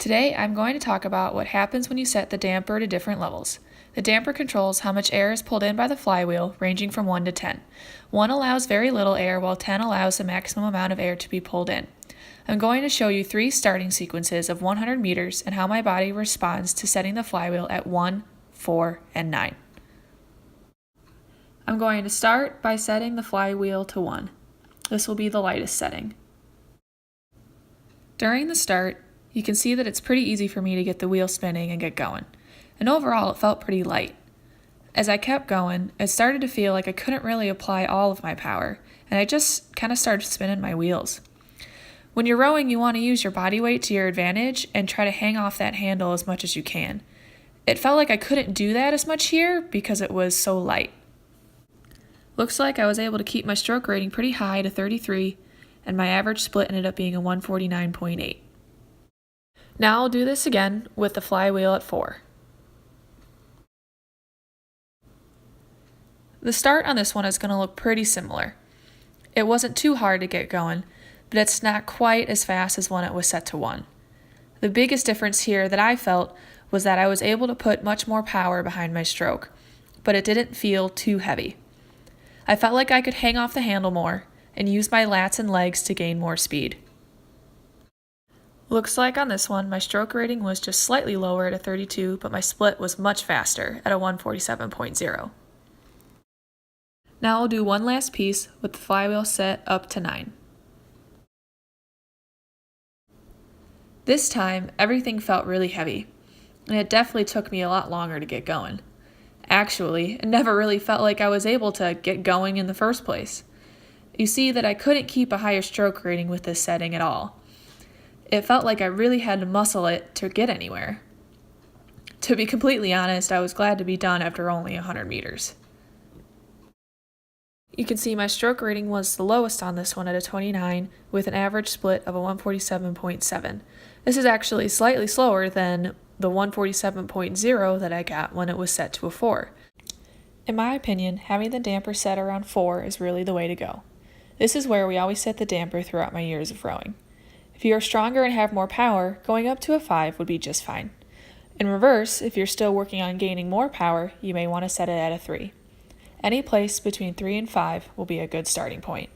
Today, I'm going to talk about what happens when you set the damper to different levels. The damper controls how much air is pulled in by the flywheel, ranging from 1 to 10. 1 allows very little air, while 10 allows the maximum amount of air to be pulled in. I'm going to show you 3 starting sequences of 100 meters and how my body responds to setting the flywheel at 1, 4, and 9. I'm going to start by setting the flywheel to 1. This will be the lightest setting. During the start, you can see that it's pretty easy for me to get the wheel spinning and get going. And overall, it felt pretty light. As I kept going, it started to feel like I couldn't really apply all of my power, and I just kind of started spinning my wheels. When you're rowing, you want to use your body weight to your advantage and try to hang off that handle as much as you can. It felt like I couldn't do that as much here because it was so light. Looks like I was able to keep my stroke rating pretty high to 33, and my average split ended up being a 149.8. Now I'll do this again with the flywheel at 4. The start on this one is going to look pretty similar. It wasn't too hard to get going, but it's not quite as fast as when it was set to 1. The biggest difference here that I felt was that I was able to put much more power behind my stroke, but it didn't feel too heavy. I felt like I could hang off the handle more and use my lats and legs to gain more speed. Looks like on this one, my stroke rating was just slightly lower at a 32, but my split was much faster at a 147.0. Now I'll do one last piece with the flywheel set up to 9. This time, everything felt really heavy, and it definitely took me a lot longer to get going. Actually, it never really felt like I was able to get going in the first place. You see that I couldn't keep a higher stroke rating with this setting at all. It felt like I really had to muscle it to get anywhere. To be completely honest, I was glad to be done after only 100 meters. You can see my stroke rating was the lowest on this one at a 29 with an average split of a 147.7. This is actually slightly slower than the 147.0 that I got when it was set to a 4. In my opinion, having the damper set around 4 is really the way to go. This is where we always set the damper throughout my years of rowing. If you are stronger and have more power, going up to a 5 would be just fine. In reverse, if you're still working on gaining more power, you may want to set it at a 3. Any place between 3 and 5 will be a good starting point.